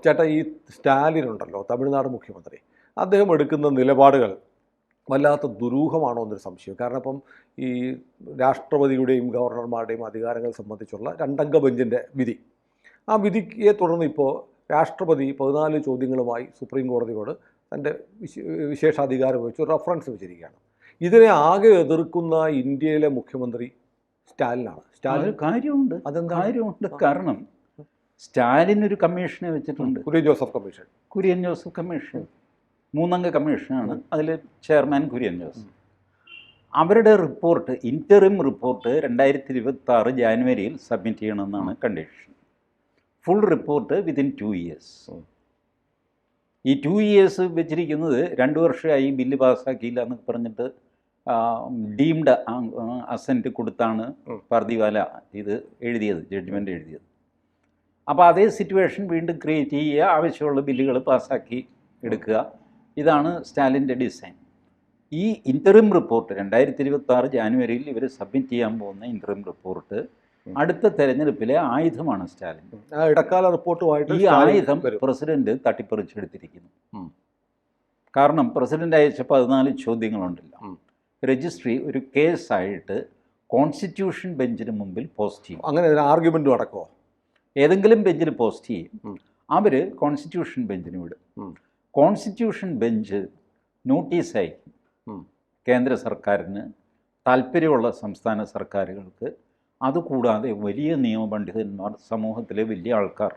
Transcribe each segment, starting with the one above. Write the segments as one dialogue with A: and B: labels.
A: ചേട്ടാ ഈ സ്റ്റാലിൻ ഉണ്ടല്ലോ, തമിഴ്നാട് മുഖ്യമന്ത്രി, അദ്ദേഹം എടുക്കുന്ന നിലപാടുകൾ വല്ലാത്ത ദുരൂഹമാണോ എന്നൊരു സംശയം. കാരണം ഇപ്പം ഈ രാഷ്ട്രപതിയുടെയും ഗവർണർമാരുടെയും അധികാരങ്ങൾ സംബന്ധിച്ചുള്ള രണ്ടംഗ ബെഞ്ചിൻ്റെ വിധി, ആ വിധിയെ തുടർന്ന് ഇപ്പോൾ രാഷ്ട്രപതി 14 ചോദ്യങ്ങളുമായി സുപ്രീം കോടതിയോട് തൻ്റെ വിശേഷാധികാരം വെച്ച് ഒരു റഫറൻസ് വെച്ചിരിക്കുകയാണ്. ഇതിനെ ആകെ എതിർക്കുന്ന ഇന്ത്യയിലെ മുഖ്യമന്ത്രി സ്റ്റാലിനാണ്.
B: സ്റ്റാലിൻ കാര്യമുണ്ട്, അതെന്താ കാര്യമുണ്ട്. കാരണം സ്റ്റാലിൻ ഒരു കമ്മീഷനെ വെച്ചിട്ടുണ്ട്,
A: കുര്യൻ ജോസഫ് കമ്മീഷൻ.
B: 3 അംഗ കമ്മീഷനാണ്, അതിൽ ചെയർമാൻ കുര്യൻ ജോസഫ്. അവരുടെ റിപ്പോർട്ട്, ഇൻറ്ററിം റിപ്പോർട്ട് 2026 ജാനുവരിയിൽ സബ്മിറ്റ് ചെയ്യണമെന്നാണ് condition. Full report within 2 years. ഈ 2 ഇയേഴ്സ് വെച്ചിരിക്കുന്നത് 2 വർഷമായി ബില്ല് പാസ്സാക്കിയില്ല എന്നൊക്കെ പറഞ്ഞിട്ട് ഡീംഡ് അസെൻറ്റ് കൊടുത്താണ് പാർദിവാല ഇത് എഴുതിയത്, ജഡ്ജ്മെൻറ്റ് എഴുതിയത്. അപ്പോൾ അതേ സിറ്റുവേഷൻ വീണ്ടും ക്രിയേറ്റ് ചെയ്യുക, ആവശ്യമുള്ള ബില്ലുകൾ പാസ്സാക്കി എടുക്കുക, ഇതാണ് സ്റ്റാലിൻ്റെ ഡിസൈൻ. ഈ ഇൻറ്ററിം റിപ്പോർട്ട് 2026 ജാനുവരിയിൽ ഇവർ സബ്മിറ്റ് ചെയ്യാൻ പോകുന്ന ഇൻറ്ററിം റിപ്പോർട്ട് അടുത്ത തെരഞ്ഞെടുപ്പിലെ ആയുധമാണ് സ്റ്റാലിൻ.
A: ഇടക്കാല റിപ്പോർട്ടുമായിട്ട്
B: ഈ ആയുധം പ്രസിഡന്റ് തട്ടിപ്പറിച്ചെടുത്തിരിക്കുന്നു. കാരണം പ്രസിഡന്റ് അയച്ച 14 ചോദ്യങ്ങളുണ്ടല്ലോ, രജിസ്ട്രി ഒരു കേസായിട്ട് കോൺസ്റ്റിറ്റ്യൂഷൻ ബെഞ്ചിന് മുമ്പിൽ പോസ്റ്റ് ചെയ്യും.
A: അങ്ങനെ ആർഗ്യുമെൻറ്റും അടക്കമോ
B: ഏതെങ്കിലും ബെഞ്ചിൽ പോസ്റ്റ് ചെയ്യും, അവർ കോൺസ്റ്റിറ്റ്യൂഷൻ ബെഞ്ചിന് വിടും. കോൺസ്റ്റിറ്റ്യൂഷൻ ബെഞ്ച് നോട്ടീസായി കേന്ദ്ര സർക്കാരിന്, താല്പര്യമുള്ള സംസ്ഥാന സർക്കാരുകൾക്ക്. അതുകൂടാതെ വലിയ നിയമപണ്ഡിതന്മാർ, സമൂഹത്തിലെ വലിയ ആൾക്കാർ,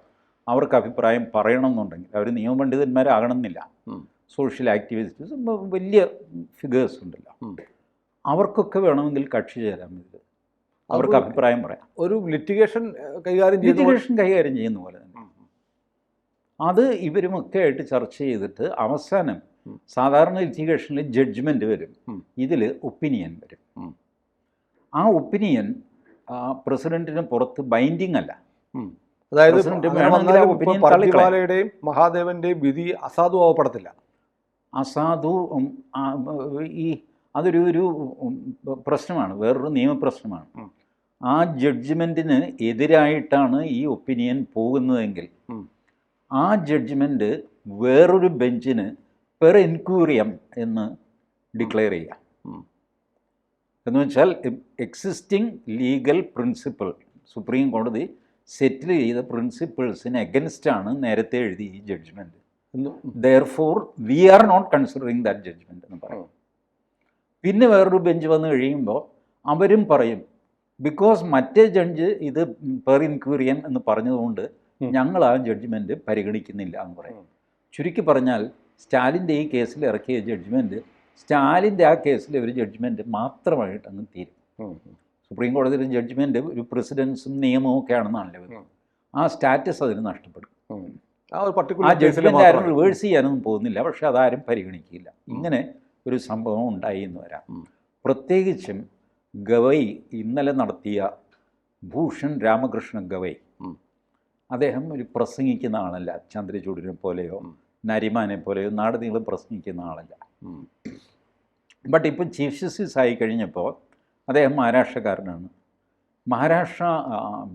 B: അവർക്ക് അഭിപ്രായം പറയണമെന്നുണ്ടെങ്കിൽ അവർ നിയമപണ്ഡിതന്മാരാകണമെന്നില്ല, സോഷ്യൽ ആക്ടിവിസ്റ്റീസ്, വലിയ ഫിഗേഴ്സ് ഉണ്ടല്ലോ, അവർക്കൊക്കെ വേണമെങ്കിൽ കക്ഷി ചേരാൻ ഇതിൽ, അവർക്ക് അഭിപ്രായം പറയാം.
A: ഒരു ലിറ്റിഗേഷൻ കൈകാര്യം
B: ചെയ്യുന്ന പോലെ തന്നെ അത് ഇവരുമൊക്കെ ആയിട്ട് ചർച്ച ചെയ്തിട്ട് അവസാനം സാധാരണ ലിറ്റിഗേഷനിൽ ജഡ്ജ്മെൻറ്റ് വരും, ഇതിൽ ഒപ്പീനിയൻ വരും. ആ ഒപ്പീനിയൻ പ്രസിഡന്റിന് പുറത്ത് ബൈൻഡിങ് അല്ല.
A: അതായത് പാർദിവാലയുടെയും മഹാദേവന്റെയും വിധി അസാധുവാകപ്പെടത്തില്ല.
B: അതൊരു പ്രശ്നമാണ്, വേറൊരു നിയമപ്രശ്നമാണ്. ആ ജഡ്ജ്മെൻറ്റിന് എതിരായിട്ടാണ് ഈ ഒപ്പീനിയൻ പോകുന്നതെങ്കിൽ ആ ജഡ്ജ്മെൻറ്റ് വേറൊരു ബെഞ്ചിന് പെർ എൻക്വയറിയം എന്ന് ഡിക്ലെയർ ചെയ്യാം. എന്ന് വെച്ചാൽ എക്സിസ്റ്റിംഗ് ലീഗൽ പ്രിൻസിപ്പിൾ, സുപ്രീം കോടതി സെറ്റിൽ ചെയ്ത പ്രിൻസിപ്പിൾസിന് എഗൻസ്റ്റാണ് നേരത്തെ എഴുതി ഈ judgement. Therefore we are not considering that judgement എന്ന് പറയും. പിന്നെ വേറൊരു ബെഞ്ച് വന്നു കഴിയുമ്പോൾ അവരും പറയും, ബിക്കോസ് മറ്റേ ജഡ്ജ് ഇത് പെർ ഇൻക്വയറിയം എന്ന് പറഞ്ഞതുകൊണ്ട് ഞങ്ങൾ ആ ജഡ്ജ്മെൻറ്റ് പരിഗണിക്കുന്നില്ല എന്ന് പറയും. ചുരുക്കി പറഞ്ഞാൽ സ്റ്റാലിൻ്റെ ഈ കേസിൽ ഇറക്കിയ ജഡ്ജ്മെൻറ്റ് സ്റ്റാലിൻ്റെ ആ കേസിലെ ഒരു ജഡ്ജ്മെൻറ്റ് മാത്രമായിട്ട് അങ്ങ് തീരും. സുപ്രീം കോടതിയിലെ ജഡ്ജ്മെൻറ്റ് ഒരു പ്രസിഡൻസും നിയമവും ഒക്കെ ആണെന്നാണല്ലോ, ആ സ്റ്റാറ്റസ് അതിന് നഷ്ടപ്പെടും. ആ ജഡ്ജ്മെൻറ്റ് ആരും റിവേഴ്സ് ചെയ്യാനൊന്നും പോകുന്നില്ല, പക്ഷേ അതാരും പരിഗണിക്കില്ല. ഇങ്ങനെ ഒരു സംഭവം ഉണ്ടായി എന്ന് വരാം. പ്രത്യേകിച്ചും ഗവൈ ഇന്നലെ നടത്തിയ ഭൂഷൺ രാമകൃഷ്ണ ഗവൈ, അദ്ദേഹം ഒരു പ്രസംഗിക്കുന്ന ആളല്ല, ചന്ദ്രചൂഡിനെ പോലെയോ നരിമാനെ പോലെയോ നാട് നീളം പ്രസംഗിക്കുന്ന ആളല്ല. ബട്ട് ഇപ്പം ചീഫ് ജസ്റ്റിസ് ആയി കഴിഞ്ഞപ്പോൾ അദ്ദേഹം മഹാരാഷ്ട്രക്കാരനാണ്. മഹാരാഷ്ട്ര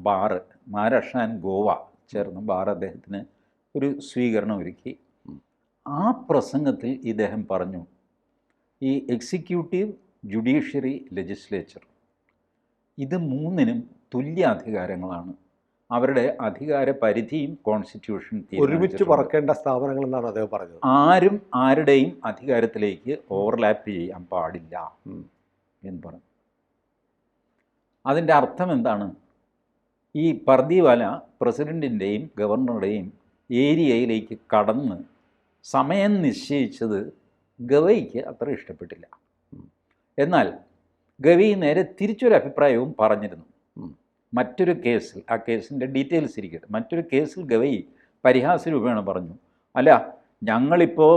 B: ബാറ്, മഹാരാഷ്ട്ര ആൻഡ് ഗോവ ചേർന്ന് ബാർ അദ്ദേഹത്തിന് ഒരു സ്വീകരണം ഒരുക്കി. ആ പ്രസംഗത്തിൽ ഇദ്ദേഹം പറഞ്ഞു, ഈ എക്സിക്യൂട്ടീവ്, ജുഡീഷ്യറി, ലെജിസ്ലേച്ചർ ഇത് മൂന്നിനും തുല്യ അധികാരങ്ങളാണ്. അവരുടെ അധികാര പരിധിയും കോൺസ്റ്റിറ്റ്യൂഷൻ
A: ഒരുമിച്ച് പറക്കേണ്ട സ്ഥാപനങ്ങൾ എന്നാണ് അദ്ദേഹം പറഞ്ഞത്.
B: ആരും ആരുടെയും അധികാരത്തിലേക്ക് ഓവർലാപ്പ് ചെയ്യാൻ പാടില്ല എന്ന് പറഞ്ഞു. അതിൻ്റെ അർത്ഥം എന്താണ്? ഈ പാർദിവാല പ്രസിഡൻറ്റിൻ്റെയും ഗവർണറുടെയും ഏരിയയിലേക്ക് കടന്ന് സമയം നിശ്ചയിച്ചത് ഗവൈക്ക് അത്ര ഇഷ്ടപ്പെട്ടില്ല. എന്നാൽ ഗവൈ നേരെ തിരിച്ചൊരു അഭിപ്രായവും പറഞ്ഞിരുന്നു. മറ്റൊരു കേസിൽ, ആ കേസിൻ്റെ ഡീറ്റെയിൽസ് ഇരിക്കട്ടെ, മറ്റൊരു കേസിൽ ഗവൈ പരിഹാസരൂപേണ പറഞ്ഞു, അല്ല ഞങ്ങളിപ്പോൾ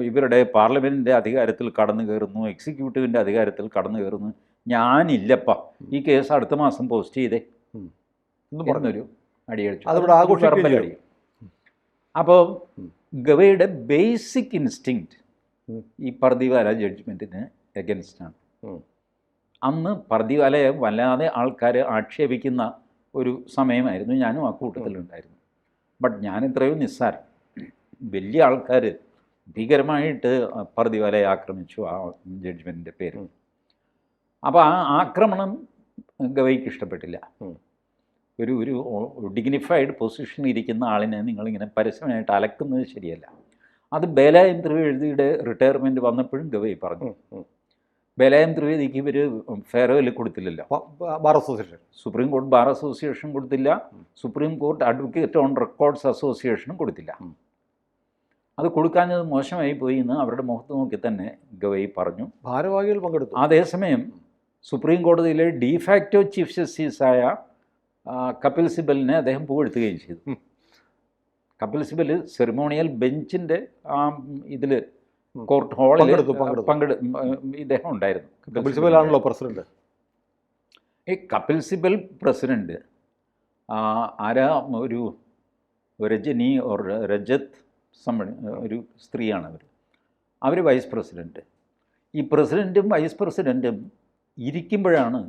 B: ഇവരുടെ പാർലമെൻറ്റിൻ്റെ അധികാരത്തിൽ കടന്നു കയറുന്നു, എക്സിക്യൂട്ടീവിൻ്റെ അധികാരത്തിൽ കടന്നു കയറുന്നു, ഞാനില്ലപ്പ, ഈ കേസ് അടുത്ത മാസം പോസ്റ്റ് ചെയ്തേ എന്നൊരു അടിയടിച്ചു.
A: അടി.
B: അപ്പോൾ ഗവയുടെ ബേസിക് ഇൻസ്റ്റിങ്ക്റ്റ് ഈ പാർദിവാല ജഡ്ജ്മെൻറ്റിന് എഗൻസ്റ്റാണ്. അന്ന് പാർദിവാലയെ വല്ലാതെ ആൾക്കാർ ആക്ഷേപിക്കുന്ന ഒരു സമയമായിരുന്നു, ഞാനും ആ കൂട്ടത്തിലുണ്ടായിരുന്നു. ബട്ട് ഞാൻ എത്രയോ നിസ്സാരം. വലിയ ആൾക്കാർ ഭീകരമായിട്ട് പർദിവാലയെ ആക്രമിച്ചു ആ ജഡ്ജ്മെൻറ്റിൻ്റെ പേര്. അപ്പോൾ ആ ആക്രമണം ഗവൈക്ക് ഇഷ്ടപ്പെട്ടില്ല. ഒരു ഒരു ഡിഗ്നിഫൈഡ് പൊസിഷനിൽ ഇരിക്കുന്ന ആളിനെ നിങ്ങളിങ്ങനെ പരസ്യമായിട്ട് അലക്കുന്നത് ശരിയല്ല. അത് ബേലായം ത്രിവേദിയുടെ റിട്ടയർമെൻറ്റ് വന്നപ്പോഴും ഗവൈ പറഞ്ഞു. ബേലായം ത്രിവേദിക്ക് ഇവർ ഫെയർവെൽ കൊടുത്തില്ലല്ലോ.
A: Bar association,
B: supreme court bar association കൊടുത്തില്ല, supreme court advocate on records അസോസിയേഷനും കൊടുത്തില്ല. അത് കൊടുക്കാഞ്ഞത് മോശമായി പോയി എന്ന് അവരുടെ മുഖത്ത് നോക്കി തന്നെ ഗവൈ പറഞ്ഞു.
A: ഭാരവാഹികൾ പങ്കെടുത്തു.
B: അതേസമയം സുപ്രീം കോടതിയിലെ ഡിഫാക്റ്റോ ചീഫ് ജസ്റ്റിസായ കപിൽ സിബലിനെ അദ്ദേഹം പുകഴ്ത്തുകയും ചെയ്തു. കപിൽ സിബൽ സെറിമോണിയൽ ബെഞ്ചിൻ്റെ ഇതിൽ കോർട്ട് ഹാളിൽ ഇദ്ദേഹം ഉണ്ടായിരുന്നു.
A: കപിൽ സിബലാണല്ലോ പ്രസിഡന്റ്.
B: ഈ കപിൽ സിബൽ പ്രസിഡന്റ് ആരാ, ഒരു രജനി ഓർ രജത് ഒരു സ്ത്രീയാണ് അവർ വൈസ് പ്രസിഡൻറ്റ്. ഈ പ്രസിഡൻറ്റും വൈസ് പ്രസിഡൻറ്റും ഇരിക്കുമ്പോഴാണ്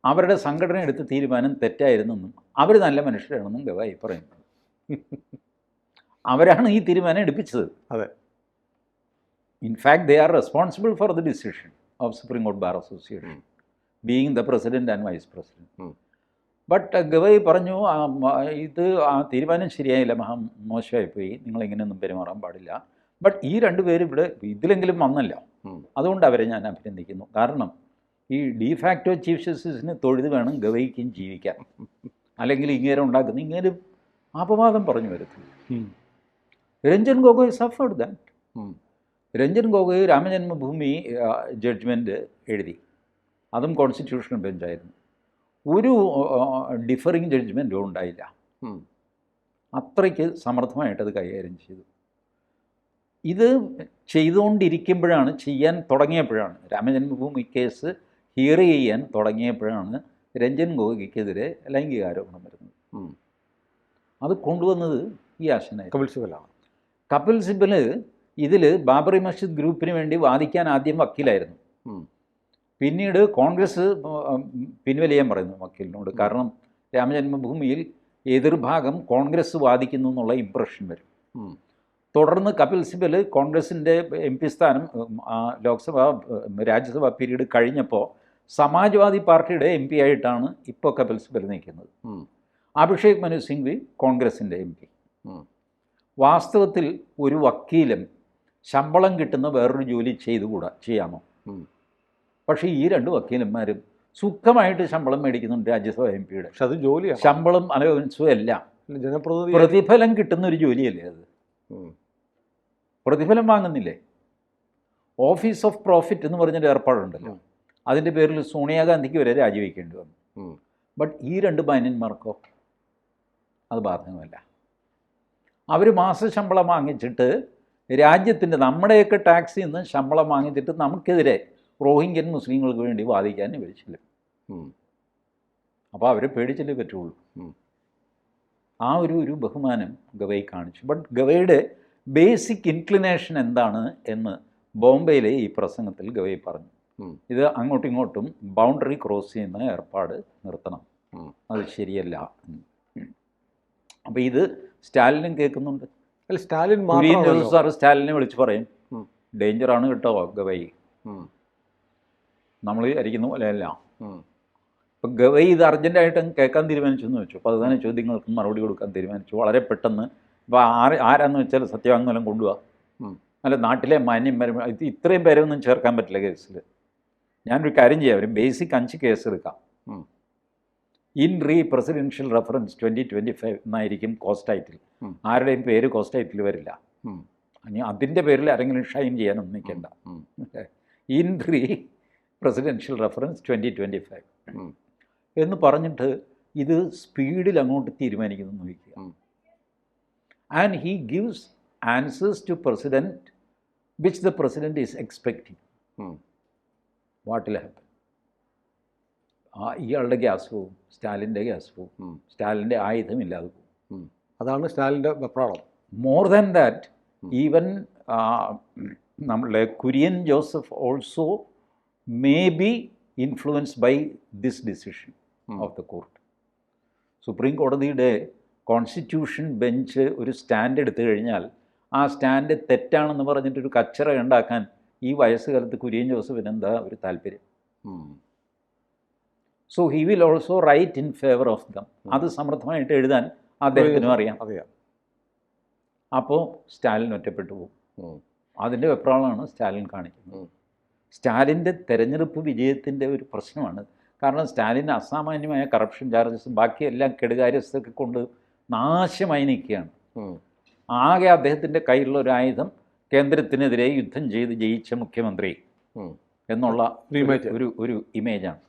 B: അവരുടെ സംഘടന എടുത്ത തീരുമാനം തെറ്റായിരുന്നെന്നും അവർ നല്ല മനുഷ്യരാണെന്നും ഗവായി പറയുന്നത്. അവരാണ് ഈ തീരുമാനം എടുപ്പിച്ചത്.
A: അതെ.
B: In fact they are responsible for the decision of supreme court bar association being the president and vice president. But Gavai പറഞ്ഞു ഇത് ആ തീരുമാനം ശരിയായില്ല, മോശമായിപ്പോയി, നിങ്ങളിങ്ങനെയൊന്നും പെരുമാറാൻ പാടില്ല. ബട്ട് ഈ രണ്ടുപേരും ഇവിടെ ഇതിലെങ്കിലും വന്നല്ലോ, അതുകൊണ്ട് അവരെ ഞാൻ അഭിനന്ദിക്കുന്നു. കാരണം ഈ ഡിഫാക്റ്റോ ചീഫ് ജസ്റ്റിസിന് തൊഴുത് വേണം ഗവൈക്കും ജീവിക്കാൻ, അല്ലെങ്കിൽ ഇങ്ങനെ ഉണ്ടാക്കുന്ന ഇങ്ങനെ അപവാദം പറഞ്ഞു വരത്തില്ല. Ranjan Gogoi suffered that. Ranjan Gogoi Ramjanmabhoomi judgement എഴുതി, അതും കോൺസ്റ്റിറ്റ്യൂഷണൽ ബെഞ്ചായിരുന്നു. ഒരു ഡിഫറിങ് ജഡ്ജ്മെൻറ്റും ഉണ്ടായില്ല. അത്രയ്ക്ക് സമർത്ഥമായിട്ടത് കൈകാര്യം ചെയ്തു. ഇത് ചെയ്തുകൊണ്ടിരിക്കുമ്പോഴാണ്, ചെയ്യാൻ തുടങ്ങിയപ്പോഴാണ്, രാമജന്മഭൂമി കേസ് ഹിയർ ചെയ്യാൻ തുടങ്ങിയപ്പോഴാണ് രഞ്ജൻ ഗൊഗോയ്ക്കെതിരെ ലൈംഗികാരോപണം വരുന്നത്. അത് കൊണ്ടുവന്നത് ഈ ആശനായി
A: കപിൽ സിബലാണ്.
B: കപിൽ സിബൽ ഇതിൽ ബാബറി മസ്ജിദ് ഗ്രൂപ്പിന് വേണ്ടി വാദിക്കാൻ ആദ്യം വക്കീലായിരുന്നു. പിന്നീട് കോൺഗ്രസ് പിൻവലിയാൻ പറയുന്നു വക്കീലിനോട്. കാരണം രാമജന്മഭൂമിയിൽ എതിർഭാഗം കോൺഗ്രസ് വാദിക്കുന്നു എന്നുള്ള ഇംപ്രഷൻ വരും. തുടർന്ന് കപിൽ സിബൽ കോൺഗ്രസിൻ്റെ MP സ്ഥാനം രാജ്യസഭാ പീരീഡ് കഴിഞ്ഞപ്പോൾ സമാജ്വാദി പാർട്ടിയുടെ MP ആയിട്ടാണ് ഇപ്പോൾ കപിൽ സിബൽ നിൽക്കുന്നത്. അഭിഷേക് മനു സിംഗ്വി കോൺഗ്രസിൻ്റെ MP. വാസ്തവത്തിൽ ഒരു വക്കീലും ശമ്പളം കിട്ടുന്ന വേറൊരു ജോലി ചെയ്യാമോ? പക്ഷേ ഈ രണ്ട് വക്കീലന്മാരും സുഖമായിട്ട് ശമ്പളം മേടിക്കുന്നുണ്ട് രാജ്യസഭ MP-യുടെ.
A: പക്ഷെ അത് ജോലിയാണ്, ശമ്പളം
B: അലവൻസും എല്ലാം പ്രതിഫലം കിട്ടുന്ന ഒരു ജോലിയല്ലേ അത്. പ്രതിഫലം വാങ്ങുന്നില്ലേ? ഓഫീസ് ഓഫ് പ്രോഫിറ്റ് എന്ന് പറഞ്ഞൊരു ഏർപ്പാടുണ്ടല്ലോ, അതിൻ്റെ പേരിൽ സോണിയാഗാന്ധിക്ക് വരെ രാജിവെക്കേണ്ടി വന്നു. ബട്ട് ഈ രണ്ട് മാന്യന്മാർക്കോ അത് ബാധകമല്ല. അവർ മാസശമ്പളം വാങ്ങിച്ചിട്ട് രാജ്യത്തിൻ്റെ നമ്മുടെയൊക്കെ ടാക്സിൽ നിന്ന് ശമ്പളം വാങ്ങിച്ചിട്ട് നമുക്കെതിരെ റോഹിംഗ്യൻ മുസ്ലിങ്ങൾക്ക് വേണ്ടി വാദിക്കാൻ ഇവർ ചെല്ലും. അപ്പോൾ അവരെ പേടിച്ചല്ലേ പറ്റുള്ളൂ. ആ ഒരു ബഹുമാനം ഗവൈ കാണിച്ചു. ബട്ട് ഗവൈയുടെ ബേസിക് ഇൻക്ലിനേഷൻ എന്താണ് എന്ന് ബോംബെയിലെ ഈ പ്രസംഗത്തിൽ ഗവൈ പറഞ്ഞു. ഇത് അങ്ങോട്ടും ഇങ്ങോട്ടും ബൗണ്ടറി ക്രോസ് ചെയ്യുന്ന ഏർപ്പാട് നിർത്തണം, അത് ശരിയല്ല. അപ്പോൾ ഇത് സ്റ്റാലിനും കേൾക്കുന്നുണ്ട്.
A: സ്റ്റാലിൻ
B: സാറ് സ്റ്റാലിനെ വിളിച്ച് പറയും, ഡേഞ്ചറാണ് കേട്ടോ ഗവൈ, നമ്മൾ വിചാരിക്കുന്ന പോലെയല്ല. ഇപ്പം ഗവൈ ഇത് അർജൻറ്റായിട്ട് കേൾക്കാൻ തീരുമാനിച്ചു എന്ന് വെച്ചു. 14 ചോദ്യങ്ങൾക്ക് മറുപടി കൊടുക്കാൻ തീരുമാനിച്ചു വളരെ പെട്ടെന്ന്. ഇപ്പോൾ ആരാന്ന് വെച്ചാൽ സത്യവാങ്മൂലം കൊണ്ടുപോവാ, അല്ല നാട്ടിലെ മാന്യന്മാരും ഇത്രയും പേരൊന്നും ചേർക്കാൻ പറ്റില്ല കേസിൽ. ഞാനൊരു കാര്യം ചെയ്യാം, ഒരു ബേസിക് 5 കേസ് എടുക്കാം. ഇൻ പ്രസിഡൻഷ്യൽ റെഫറൻസ് 2025 എന്നായിരിക്കും കോസ്റ്റ് ടൈറ്റിൽ. ആരുടെയും പേര് കോസ്റ്റ് ടൈറ്റിൽ വരില്ല. ഇനി അതിൻ്റെ പേരിൽ ആരെങ്കിലും ഷൈൻ ചെയ്യാനൊന്നും നിൽക്കണ്ട. ഇൻ പ്രസിഡൻഷ്യൽ റെഫറൻസ് 2025 എന്ന് പറഞ്ഞിട്ട് ഇത് സ്പീഡിൽ അങ്ങോട്ട് തീരുമാനിക്കുന്നു നോക്കുക. And he gives answers to president which the president is expecting. What will happen? ഇയാളുടെ ഗ്യാസ് പോവും, സ്റ്റാലിൻ്റെ ഗ്യാസ് പോവും, സ്റ്റാലിൻ്റെ ആയുധമില്ലാതെ പോവും.
A: അതാണ് സ്റ്റാലിൻ്റെ വെപ്രാളം.
B: മോർ ദാൻ ദാറ്റ്, ഈവൻ നമ്മളുടെ Kurian Joseph also may be influenced by this decision of the court. Supreme കോടതിയുടെ constitution bench ഒരു സ്റ്റാൻഡ് എടുത്തു കഴിഞ്ഞാൽ ആ സ്റ്റാൻഡ് തെറ്റാണെന്ന് പറഞ്ഞിട്ടൊരു കച്ചറ ഉണ്ടാക്കാൻ ഈ വയസ്സുകാലത്ത് കുര്യൻ ജോസഫിന് എന്താ ഒരു താല്പര്യം? So he will also write in favour of them. അത് സമർത്ഥമായിട്ട് എഴുതാൻ അദ്ദേഹത്തിനും അറിയാം. അപ്പോൾ സ്റ്റാലിൻ ഒറ്റപ്പെട്ടു പോകും. അതിൻ്റെ വെപ്രാളമാണ് സ്റ്റാലിൻ കാണിക്കുന്നത്. സ്റ്റാലിൻ്റെ തെരഞ്ഞെടുപ്പ് വിജയത്തിൻ്റെ ഒരു പ്രശ്നമാണ്. കാരണം സ്റ്റാലിൻ അസാമാന്യമായ കറപ്ഷൻ ചാർജസും ബാക്കിയെല്ലാം കെടുകാര്യസ്ഥയൊക്കെ കൊണ്ട് നാശമായി നിൽക്കുകയാണ്. ആകെ അദ്ദേഹത്തിൻ്റെ കയ്യിലുള്ള ഒരു ആയുധം കേന്ദ്രത്തിനെതിരെ യുദ്ധം ചെയ്ത് ജയിച്ച മുഖ്യമന്ത്രി എന്നുള്ള ഒരു ഇമേജാണ്.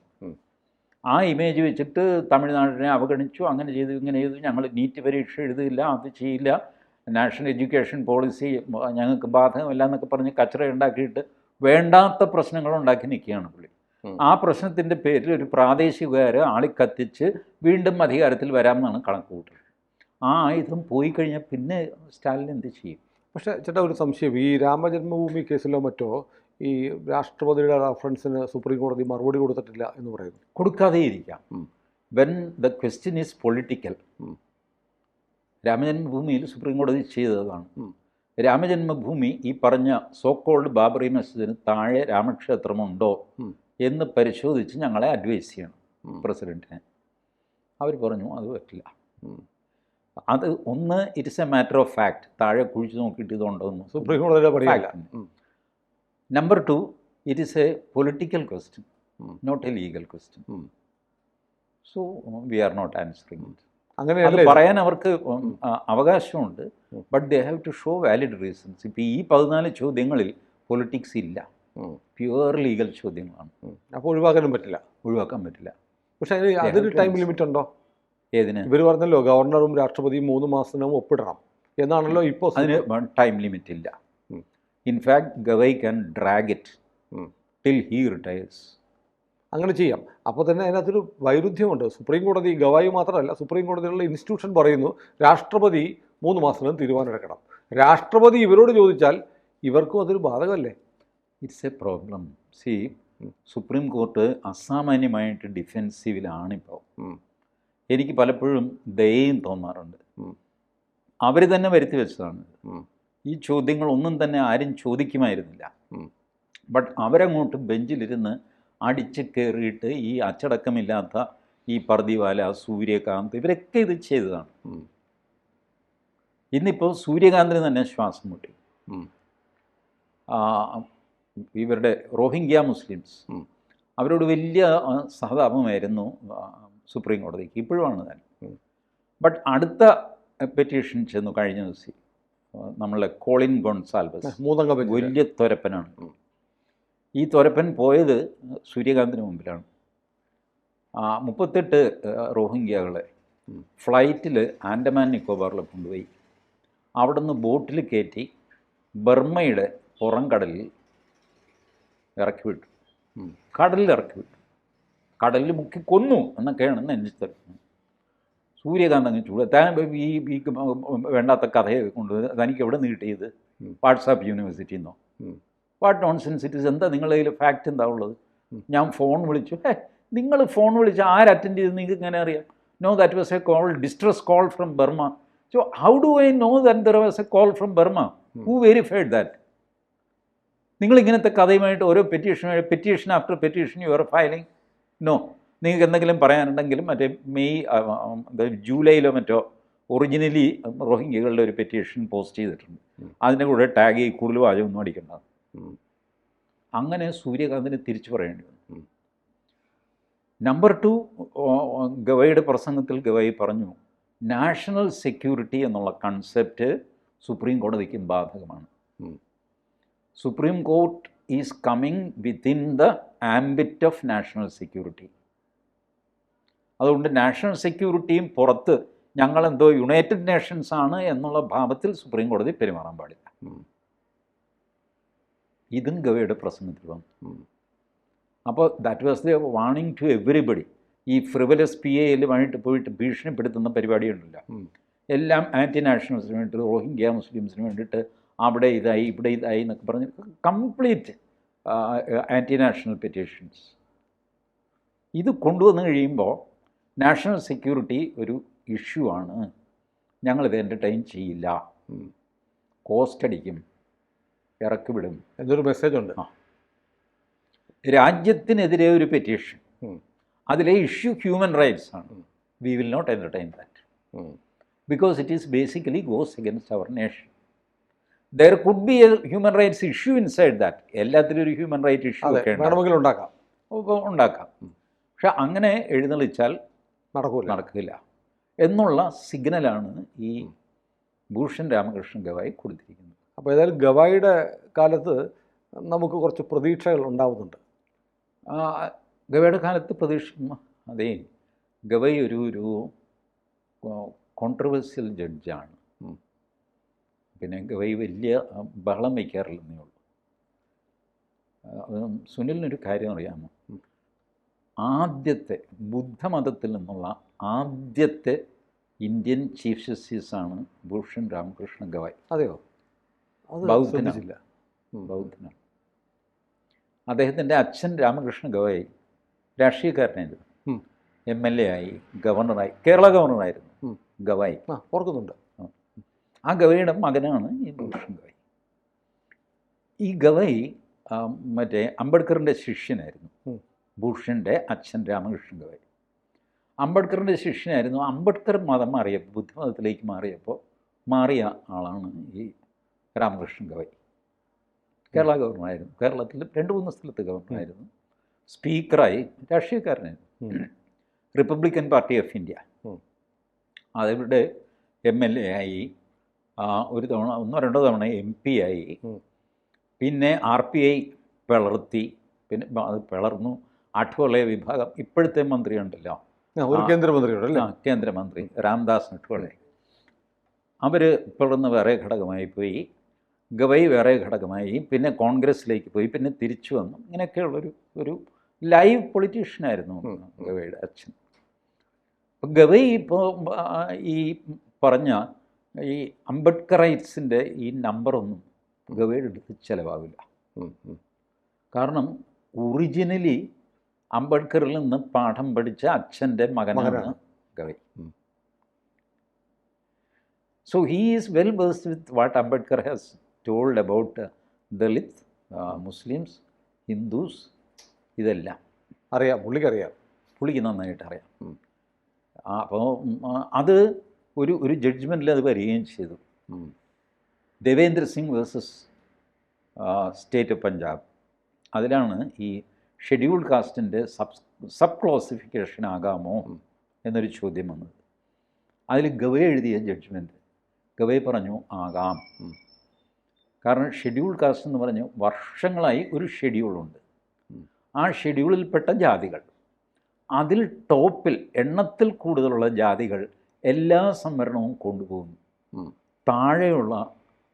B: ആ ഇമേജ് വെച്ചിട്ട് തമിഴ്നാടിനെ അവഗണിച്ചു, അങ്ങനെ ചെയ്തു, ഇങ്ങനെ ചെയ്തു, ഞങ്ങൾ നീറ്റ് പരീക്ഷ എഴുതില്ല, അത് ചെയ്യില്ല, നാഷണൽ എഡ്യൂക്കേഷൻ പോളിസി ഞങ്ങൾക്ക് ബാധകമല്ല എന്നൊക്കെ പറഞ്ഞ് കച്ചറ ഉണ്ടാക്കിയിട്ട് വേണ്ടാത്ത പ്രശ്നങ്ങളുണ്ടാക്കി നിൽക്കുകയാണ് പുള്ളി. ആ പ്രശ്നത്തിൻ്റെ പേരിൽ ഒരു പ്രാദേശികകാരെ ആളിക്കത്തിച്ച് വീണ്ടും അധികാരത്തിൽ വരാമെന്നാണ് കണക്ക് കൂട്ടുന്നത്. ആ ആയുധം പോയി കഴിഞ്ഞാൽ പിന്നെ സ്റ്റാലിൻ എന്ത് ചെയ്യും?
A: പക്ഷേ ചേട്ടാ, ഒരു സംശയം, ഈ രാമജന്മഭൂമി കേസിലോ മറ്റോ ഈ രാഷ്ട്രപതിയുടെ റഫറൻസിന് സുപ്രീം കോടതി മറുപടി കൊടുത്തിട്ടില്ല എന്ന് പറയുന്നു.
B: കൊടുക്കാതെ ഇരിക്കാം. When the question is political. രാമജന്മഭൂമിയിൽ സുപ്രീം കോടതി ചെയ്തതാണ്. രാമജന്മഭൂമി ഈ പറഞ്ഞ സോക്കോൾഡ് ബാബറി മസ്ജിദിന് താഴെ രാമക്ഷേത്രമുണ്ടോ എന്ന് പരിശോധിച്ച് ഞങ്ങളെ അഡ്വൈസ് ചെയ്യണം പ്രസിഡൻറ്റിനെ. അവർ പറഞ്ഞു അത് പറ്റില്ല. അത് ഒന്ന്, it's a matter of fact, താഴെ കുഴിച്ച് നോക്കിയിട്ട് ഇതുണ്ടോ എന്ന്
A: സുപ്രീം കോടതിയുടെ.
B: Number 2, it is a political question, not a legal question. So we are not answering it. അത് പറയാൻ അവർക്ക് അവകാശമുണ്ട്. But they have to show valid reasons. ഇപ്പോൾ ഈ 14 ചോദ്യങ്ങളിൽ പൊളിറ്റിക്സ് ഇല്ല, പ്യുവർ ലീഗൽ ചോദ്യങ്ങളാണ്.
A: അപ്പോൾ ഒഴിവാക്കാൻ പറ്റില്ല. പക്ഷേ അതിന് ടൈം ലിമിറ്റ് ഉണ്ടോ?
B: ഏതിന്?
A: ഇവർ പറഞ്ഞല്ലോ ഗവർണറും രാഷ്ട്രപതിയും 3 മാസത്തിനകം ഒപ്പിടണം എന്നാണല്ലോ ഇപ്പോൾ.
B: അതിന് ടൈം ലിമിറ്റ് ഇല്ല. In fact Gavai can drag it till he retires.
A: അങ്ങനെ ചെയ്യാം. അപ്പോൾ തന്നെ അതിനകത്തൊരു വൈരുദ്ധ്യമുണ്ട്. സുപ്രീം കോടതി, ഗവായി മാത്രമല്ല, സുപ്രീം കോടതിയിലുള്ള ഇൻസ്റ്റിറ്റ്യൂഷൻ പറയുന്നു രാഷ്ട്രപതി 3 മാസത്തിനകം തീരുമാനമെടുക്കണം. രാഷ്ട്രപതി ഇവരോട് ചോദിച്ചാൽ ഇവർക്കും അതൊരു ബാധകമല്ലേ?
B: It's a problem. See, supreme court അസാമാന്യമായിട്ട് ഡിഫെൻസീവിലാണിപ്പോൾ. എനിക്ക് പലപ്പോഴും ദയയും തോന്നാറുണ്ട്. അവർ തന്നെ വരുത്തി വെച്ചതാണ്. ഈ ചോദ്യങ്ങളൊന്നും തന്നെ ആരും ചോദിക്കുമായിരുന്നില്ല. ബട്ട് അവരങ്ങോട്ട് ബെഞ്ചിലിരുന്ന് അടിച്ച് കയറിയിട്ട് ഈ അച്ചടക്കമില്ലാത്ത ഈ പർദിവാല, സൂര്യകാന്ത്, ഇവരൊക്കെ ഇത് ചെയ്തതാണ്. ഇന്നിപ്പോൾ സൂര്യകാന്തിന് തന്നെ ശ്വാസം മുട്ടി. ഇവരുടെ റോഹിംഗ്യ മുസ്ലിംസ്, അവരോട് വലിയ സഹതാപമായിരുന്നു സുപ്രീം കോടതിക്ക്, ഇപ്പോഴുമാണ് താൻ. ബട്ട് അടുത്ത പെറ്റീഷൻ ചെന്നു കഴിഞ്ഞ ദിവസം നമ്മളെ കോളിൻ ഗോൺസാൽവസ്, 3 അംഗ വലിയ തൊരപ്പനാണ്. ഈ തൊരപ്പൻ പോയത് സൂര്യകാന്തിന് മുമ്പിലാണ്. 38 റോഹിംഗ്യകളെ ഫ്ലൈറ്റിൽ ആൻഡമാൻ നിക്കോബാറിൽ കൊണ്ടുപോയി അവിടെ നിന്ന് ബോട്ടിൽ കയറ്റി ബർമ്മയുടെ പുറം കടലിൽ ഇറക്കി വിട്ടു. കടലിൽ മുക്കി കൊന്നു എന്നൊക്കെയാണ് നെഞ്ചിത്തരുന്നത്. സൂര്യകാന്ത് അങ്ങ് ചൂട് ഈ വേണ്ടാത്ത കഥയൊക്കെ കൊണ്ട് തനിക്ക് എവിടെ നിന്ന് കിട്ടിയത്? വാട്സാപ്പ് യൂണിവേഴ്സിറ്റിയിൽ നിന്നോ? What nonsense it is. എന്താ നിങ്ങളുടെ കയ്യിൽ ഫാക്റ്റ് എന്താ ഉള്ളത്? ഞാൻ ഫോൺ വിളിച്ചു. നിങ്ങൾ ഫോൺ വിളിച്ച് ആര് അറ്റൻഡ് ചെയ്ത് നിങ്ങൾക്ക് ഇങ്ങനെ അറിയാം? No, that was a call, distress call from Burma. So how do I know that there was a call from Burma? Who verified that? നിങ്ങളിങ്ങനത്തെ കഥയുമായിട്ട് ഓരോ petition after petition you are filing. No, നിങ്ങൾക്ക് എന്തെങ്കിലും പറയാനുണ്ടെങ്കിലും മറ്റേ ജൂലൈയിലോ മറ്റോ originally റോഹിംഗ്യകളുടെ ഒരു petition post ചെയ്തിട്ടുണ്ട്. അതിൻ്റെ കൂടെ ടാഗ് ചെയ്ത് കൂടുതൽ വാചകമൊന്നും അടിക്കേണ്ട. അങ്ങനെ സൂര്യകാന്തിന് തിരിച്ചു പറയേണ്ടി വന്നു. നമ്പർ 2, ഗവൈയുടെ പ്രസംഗത്തിൽ ഗവൈ പറഞ്ഞു നാഷണൽ സെക്യൂരിറ്റി എന്നുള്ള കൺസെപ്റ്റ് സുപ്രീം കോടതിക്കും ബാധകമാണ്. Supreme court is coming within the ambit of national security. അതുകൊണ്ട് നാഷണൽ സെക്യൂരിറ്റിയും പുറത്ത് ഞങ്ങളെന്തോ യുണൈറ്റഡ് നേഷൻസ് ആണ് എന്നുള്ള ഭാവത്തിൽ സുപ്രീം കോടതി പെരുമാറാൻ പാടില്ല. ഇതും ഗവയുടെ പ്രസംഗത്തിൽ വന്നു. അപ്പോൾ that was the warning to everybody. ഈ ഫ്രിവലസ് PAL പോയിട്ട് ഭീഷണിപ്പെടുത്തുന്ന പരിപാടിയുണ്ടല്ല, എല്ലാം ആൻറ്റി നാഷണൽസിന് വേണ്ടിയിട്ട്, റോഹിംഗ്യ മുസ്ലിംസിന് വേണ്ടിയിട്ട് അവിടെ ഇതായി ഇവിടെ ഇതായി എന്നൊക്കെ പറഞ്ഞ് കംപ്ലീറ്റ് ആൻറ്റി നാഷണൽ പെറ്റീഷൻസ്. ഇത് കൊണ്ടുവന്ന് കഴിയുമ്പോൾ നാഷണൽ സെക്യൂരിറ്റി ഒരു ഇഷ്യൂ ആണ്. ഞങ്ങളിത് എൻ്റർടൈൻ ചെയ്യില്ല, കോസ്റ്റ് അടിക്കും, ഇറക്കി വിടും
A: എന്നൊരു മെസ്സേജ് ഉണ്ട്.
B: രാജ്യത്തിനെതിരെ ഒരു പെറ്റീഷൻ, അതിലെ ഇഷ്യൂ ഹ്യൂമൻ റൈറ്റ്സ് ആണ്. We will not entertain that because it is basically goes against our nation. There could be a human rights issue inside that. എല്ലാത്തിലും ഒരു ഹ്യൂമൻ റൈറ്റ് ഇഷ്യൂ ഒക്കെ
A: വേണമെങ്കിൽ ഉണ്ടാക്കാം.
B: പക്ഷെ അങ്ങനെ എഴുന്നള്ളിച്ചാൽ നടക്കില്ല എന്നുള്ള സിഗ്നലാണ് ഈ ഭൂഷൺ രാമകൃഷ്ണൻ ഗവായി കൊടുത്തിരിക്കുന്നത്.
A: അപ്പോൾ ഏതായാലും ഗവായിയുടെ കാലത്ത് നമുക്ക് കുറച്ച് പ്രതീക്ഷകൾ ഉണ്ടാവുന്നുണ്ട്.
B: ഗവയുടെ കാലത്ത് പ്രതീക്ഷ, അതെ, ഗവൈ ഒരു കോൺട്രവേഴ്സ്യൽ ജഡ്ജാണ്. പിന്നെ ഗവൈ വലിയ ബഹളം വയ്ക്കാറില്ലെന്നേ ഉള്ളൂ. സുനിലിനൊരു കാര്യം അറിയാമോ? ആദ്യത്തെ ബുദ്ധമതത്തിൽ നിന്നുള്ള ആദ്യത്തെ ഇന്ത്യൻ ചീഫ് ജസ്റ്റിസാണ് ഭൂഷൺ രാമകൃഷ്ണ ഗവായി.
A: അതെയോ?
B: ബൗദ്ധനാണ്. അദ്ദേഹത്തിൻ്റെ അച്ഛൻ രാമകൃഷ്ണ ഗവായി രാഷ്ട്രീയക്കാരനായിരുന്നു. MLA ആയി, ഗവർണറായി, കേരള ഗവർണറായിരുന്നു ഗവായി.
A: ഓർക്കുന്നുണ്ട്.
B: ആ ഗവൈയുടെ മകനാണ് ഈ ഭൂഷൺ ഗവായി. ഈ ഗവായി മറ്റേ അംബേദ്കറിൻ്റെ ശിഷ്യനായിരുന്നു. ഭൂഷൻ്റെ അച്ഛൻ രാമകൃഷ്ണൻ ഗവായി അംബേദ്കറിൻ്റെ ശിഷ്യനായിരുന്നു. അംബേദ്കർ മതം മാറിയപ്പോൾ, ബുദ്ധമതത്തിലേക്ക് മാറിയ ആളാണ് ഈ രാമകൃഷ്ണൻ ഗവായി. കേരള ഗവർണറായിരുന്നു. കേരളത്തിൽ 2-3 സ്ഥലത്ത് ഗവർണറായിരുന്നു. സ്പീക്കറായി, രാഷ്ട്രീയക്കാരനായിരുന്നു. റിപ്പബ്ലിക്കൻ പാർട്ടി ഓഫ് ഇന്ത്യ അതവിടെ MLA ആയി, ഒരു തവണ 1-2 തവണ MP ആയി. പിന്നെ RPI പിളർത്തി, പിന്നെ അത് പിളർന്നു. അഠ്വളെ വിഭാഗം, ഇപ്പോഴത്തെ മന്ത്രി ഉണ്ടല്ലോ,
A: ഒരു കേന്ദ്രമന്ത്രിയോടല്ലേ,
B: കേന്ദ്രമന്ത്രി രാംദാസ് അഠ്വളെ, അവർ പിളർന്ന് വേറെ ഘടകമായി പോയി. ഗവൈ വേറെ ഘടകമായി, പിന്നെ കോൺഗ്രസ്സിലേക്ക് പോയി, പിന്നെ തിരിച്ചു വന്നു. ഇങ്ങനെയൊക്കെയുള്ളൊരു ലൈവ് പൊളിറ്റീഷ്യനായിരുന്നു ഗവൈയുടെ അച്ഛൻ. അപ്പോൾ ഗവൈ ഇപ്പോൾ ഈ പറഞ്ഞ ഈ അംബേദ്കറൈറ്റ്സിൻ്റെ ഈ നമ്പറൊന്നും ഗവൈയുടെ അടുത്ത് ചിലവാകില്ല. കാരണം ഒറിജിനലി അംബേദ്കറിൽ നിന്ന് പാഠം പഠിച്ച അച്ഛൻ്റെ മകനാണ് ഗവൈ. So he is well versed with what Ambedkar has told about Dalits, Muslims, Hindus, ഇതെല്ലാം
A: അറിയാം, പുള്ളിക്ക്
B: നന്നായിട്ട് അറിയാം. അപ്പോൾ അത് ഒരു ജഡ്ജ്മെൻറ്റിൽ അത് വരികയും ചെയ്തു. Devendra Singh versus state of Punjab, അതിലാണ് ഈ ഷെഡ്യൂൾഡ് കാസ്റ്റിൻ്റെ സബ് ക്ലാസിഫിക്കേഷൻ ആകാമോ എന്നൊരു ചോദ്യം വന്നത്. അതിൽ ഗവൈ എഴുതിയ ജഡ്ജ്മെൻറ്റ്, ഗവൈ പറഞ്ഞു ആകാം. കാരണം ഷെഡ്യൂൾഡ് കാസ്റ്റ് എന്ന് പറഞ്ഞ് വർഷങ്ങളായി ഒരു ഷെഡ്യൂളുണ്ട്. ആ ഷെഡ്യൂളിൽപ്പെട്ട ജാതികൾ, അതിൽ ടോപ്പിൽ എണ്ണത്തിൽ കൂടുതലുള്ള ജാതികൾ എല്ലാ സംവരണവും കൊണ്ടുപോകുന്നു. താഴെയുള്ള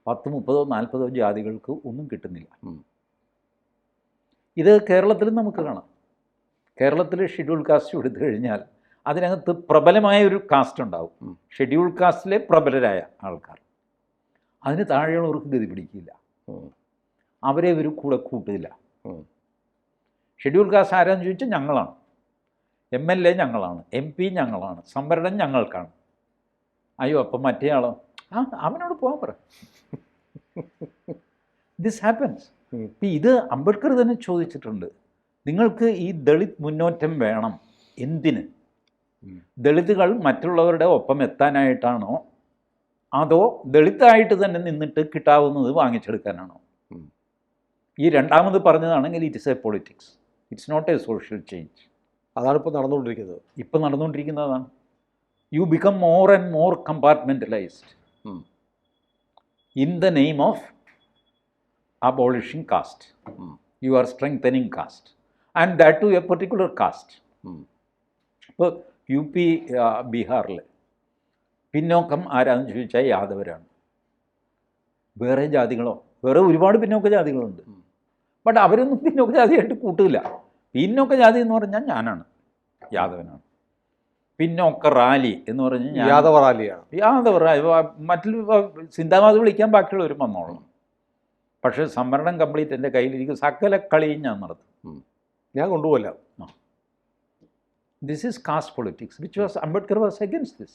B: 10, 30, 40 ജാതികൾക്ക് ഒന്നും കിട്ടുന്നില്ല. ഇത് കേരളത്തിൽ നമുക്ക് കാണാം. കേരളത്തിൽ ഷെഡ്യൂൾ കാസ്റ്റ് എടുത്തു കഴിഞ്ഞാൽ അതിനകത്ത് പ്രബലമായ ഒരു കാസ്റ്റ് ഉണ്ടാവും. ഷെഡ്യൂൾ കാസ്റ്റിലെ പ്രബലരായ ആൾക്കാർ, അതിന് താഴെയുള്ളവർക്ക് ഗതി പിടിക്കില്ല, അവരെ ഒരു കൂടെ കൂട്ടില്ല. ഷെഡ്യൂൾ കാസ്റ്റ് ആരാന്ന് ചോദിച്ചാൽ ഞങ്ങളാണ്, MLA ഞങ്ങളാണ്, MP ഞങ്ങളാണ്, സംവരണം ഞങ്ങൾക്കാണ്. അയ്യോ അപ്പം മറ്റേ ആളോ അവനോട് പോകാൻ പറ. This happens. ഇപ്പം ഇത് അംബേദ്കർ തന്നെ ചോദിച്ചിട്ടുണ്ട്, നിങ്ങൾക്ക് ഈ ദളിത് മുന്നോറ്റം വേണം, എന്തിന്? ദളിതുകൾ മറ്റുള്ളവരുടെ ഒപ്പം എത്താനായിട്ടാണോ, അതോ ദളിതായിട്ട് തന്നെ നിന്നിട്ട് കിട്ടാവുന്നത് വാങ്ങിച്ചെടുക്കാനാണോ? ഈ രണ്ടാമത് പറഞ്ഞതാണെങ്കിൽ it is a politics, it's not a social change.
A: അതാണ് ഇപ്പോൾ നടന്നുകൊണ്ടിരിക്കുന്നത്.
B: ഇപ്പം നടന്നുകൊണ്ടിരിക്കുന്നതാണ്. You become more and more compartmentalised in the name of abolishing caste. You are strengthening caste and that to a particular caste. ഇപ്പോൾ UP ബീഹാറിൽ പിന്നോക്കം ആരാന്ന് ചോദിച്ചാൽ യാദവരാണ്. വേറെ ജാതികളോ, വേറെ ഒരുപാട് പിന്നോക്ക ജാതികളുണ്ട്, ബട്ട് അവരൊന്നും പിന്നോക്ക ജാതിയായിട്ട് കൂട്ടില്ല. പിന്നോക്ക ജാതി എന്ന് പറഞ്ഞാൽ ഞാനാണ്, യാദവനാണ്. പിന്നോക്ക റാലി എന്ന് പറഞ്ഞാൽ
A: യാദവ റാലിയാണ്.
B: യാദവ റാലി മറ്റുള്ള സിന്ധാബാദ് വിളിക്കാൻ ബാക്കിയുള്ളവർ വന്നോളണം. പക്ഷേ സംവരണം കംപ്ലീറ്റ് എൻ്റെ കയ്യിലിരിക്കും, സകല കളിയും ഞാൻ നടത്തും,
A: ഞാൻ കൊണ്ടുപോകില്ല.
B: This is caste politics, which was Ambedkar was against this.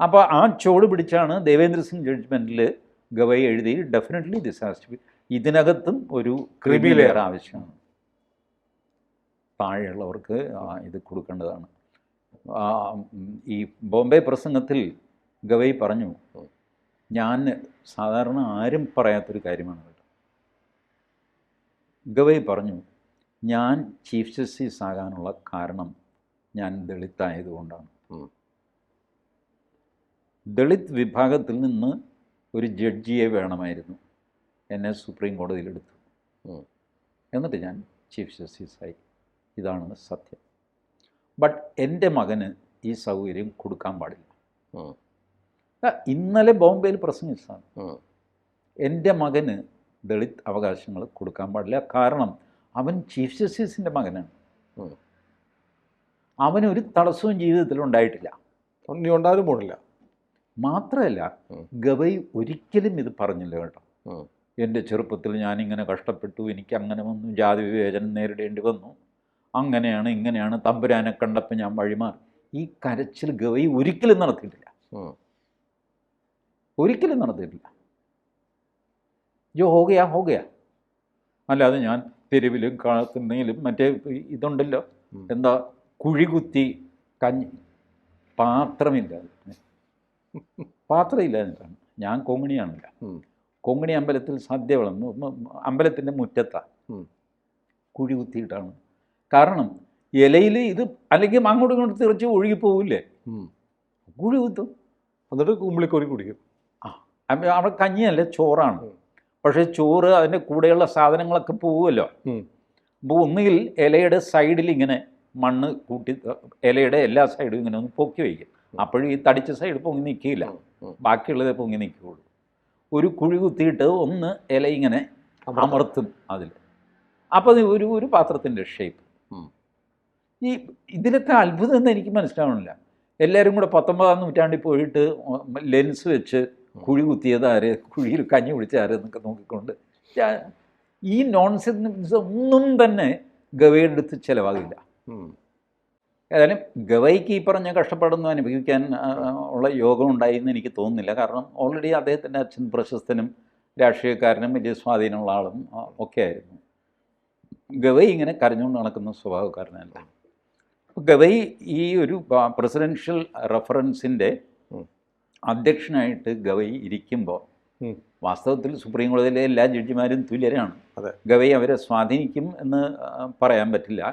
B: അപ്പോൾ ആ ചുവട് പിടിച്ചാണ് ദേവേന്ദ്ര സിംഗ് ജഡ്ജ്മെൻറ്റിൽ ഗവൈ എഴുതി definitely this has to be, ഇതിനകത്തും ഒരു ക്രിമിനൽ ലെയർ ആവശ്യമാണ്, താഴെയുള്ളവർക്ക് ഇത് കൊടുക്കേണ്ടതാണ്. ഈ ബോംബെ പ്രസംഗത്തിൽ ഗവൈ പറഞ്ഞു, ഞാൻ സാധാരണ ആരും പറയാത്തൊരു കാര്യമാണ് കേട്ടോ. ഗവൈ പറഞ്ഞു, ഞാൻ ചീഫ് ജസ്റ്റിസ് ആകാനുള്ള കാരണം ഞാൻ ദളിതായതുകൊണ്ടാണ്. ദളിത് വിഭാഗത്തിൽ നിന്ന് ഒരു ജഡ്ജിയെ വേണമായിരുന്നു, എന്നെ സുപ്രീം കോടതിയിലെടുത്തു, എന്നിട്ട് ഞാൻ ചീഫ് ജസ്റ്റിസായി. ഇതാണ് സത്യം. ബട്ട് എൻ്റെ മകന് ഈ സൗകര്യം കൊടുക്കാൻ പാടില്ല. ഇന്നലെ ബോംബെയിൽ പ്രസംഗിച്ചതാണ്. എൻ്റെ മകന് ദളിത് അവകാശങ്ങൾ കൊടുക്കാൻ പാടില്ല, കാരണം അവൻ ചീഫ് ജസ്റ്റിസിൻ്റെ മകനാണ്. അവനൊരു തടസ്സവും ജീവിതത്തിൽ ഉണ്ടായിട്ടില്ല,
A: ഇനി ഉണ്ടാകാനും പോണില്ല.
B: മാത്രമല്ല ഗവൈ ഒരിക്കലും ഇത് പറഞ്ഞില്ല കേട്ടോ. എൻ്റെ ചെറുപ്പത്തിൽ ഞാനിങ്ങനെ കഷ്ടപ്പെട്ടു, എനിക്ക് അങ്ങനെ വന്നു, ജാതി വിവേചനം നേരിടേണ്ടി വന്നു, അങ്ങനെയാണ് ഇങ്ങനെയാണ്, തമ്പുരാനെ കണ്ടപ്പോൾ ഞാൻ വഴിമാറി. ഈ കരച്ചിൽ ഗവൈ ഒരിക്കലും നടത്തിയിട്ടില്ല, ഒരിക്കലും നടത്തിയിട്ടില്ല. ജോ ഹോ ഗയാ. അല്ലാതെ ഞാൻ തെരുവിലും കാത്തുന്നതിലും മറ്റേ ഇതുണ്ടല്ലോ, എന്താ കുഴി കഞ്ഞി പാത്രമില്ലാഞ്ഞിട്ടാണ്. ഞാൻ കൊങ്ങിണിയാണില്ല. കൊങ്ങിണി അമ്പലത്തിൽ സദ്യ വളർന്നു, അമ്പലത്തിൻ്റെ മുറ്റത്താണ് കുഴി കുത്തിയിട്ടാണ്. കാരണം ഇലയിൽ ഇത് അല്ലെങ്കിൽ അങ്ങോട്ടും ഇങ്ങോട്ട് തെറിച്ച് ഒഴുകിപ്പോവില്ലേ, കുഴി കുത്തും,
A: എന്നിട്ട് കുമ്പിളിക്കോരി കുടിക്കും.
B: അവിടെ കഞ്ഞിയല്ല, ചോറാണ്. പക്ഷേ ചോറ് അതിൻ്റെ കൂടെയുള്ള സാധനങ്ങളൊക്കെ പോവുമല്ലോ. അപ്പോൾ ഒന്നുകിൽ ഇലയുടെ സൈഡിൽ ഇങ്ങനെ മണ്ണ് കൂട്ടി, ഇലയുടെ എല്ലാ സൈഡും ഇങ്ങനെ ഒന്ന് പൊക്കി വയ്ക്കും. അപ്പോഴും ഈ തടിച്ച സൈഡ് പൊങ്ങി നിൽക്കില്ല, ബാക്കിയുള്ളത് പൊങ്ങി നിൽക്കുകയുള്ളൂ. ഒരു കുഴി കുത്തിയിട്ട് ഒന്ന് ഇല ഇങ്ങനെ അമർത്തും അതിൽ. അപ്പോൾ ഒരു പാത്രത്തിൻ്റെ ഷേപ്പ്. ഈ ഇതിലൊക്കെ അത്ഭുതം എന്ന് എനിക്ക് മനസ്സിലാവണില്ല. എല്ലാവരും കൂടെ 19-ാം നൂറ്റാണ്ടിൽ പോയിട്ട് ലെൻസ് വെച്ച് കുഴി കുത്തിയതാര്, കുഴിയിൽ കഞ്ഞി കുടിച്ചാര് എന്നൊക്കെ നോക്കിക്കൊണ്ട് ഈ നോൺസെൻസ് ഒന്നും തന്നെ ഗവയുടെ അടുത്ത് ചിലവാകില്ല. ഏതായാലും ഗവൈക്ക് ഈ പറഞ്ഞ കഷ്ടപ്പാടൊന്നും അനുഭവിക്കാൻ ഉള്ള യോഗം ഉണ്ടായി എന്ന് എനിക്ക് തോന്നുന്നില്ല. കാരണം ഓൾറെഡി അദ്ദേഹത്തിൻ്റെ അച്ഛൻ പ്രശസ്തനും രാഷ്ട്രീയക്കാരനും വലിയ സ്വാധീനമുള്ള ആളും ഒക്കെ ആയിരുന്നു. ഗവൈ ഇങ്ങനെ കരഞ്ഞുകൊണ്ട് നടക്കുന്ന സ്വഭാവക്കാരനല്ല. ഗവൈ ഈ ഒരു പ്രസിഡൻഷ്യൽ റെഫറൻസിൻ്റെ അധ്യക്ഷനായിട്ട് ഗവൈ ഇരിക്കുമ്പോൾ വാസ്തവത്തിൽ സുപ്രീം കോടതിയിലെ എല്ലാ ജഡ്ജിമാരും തുല്യരാണ്. ഗവൈ അവരെ സ്വാധീനിക്കും എന്ന് പറയാൻ പറ്റില്ല.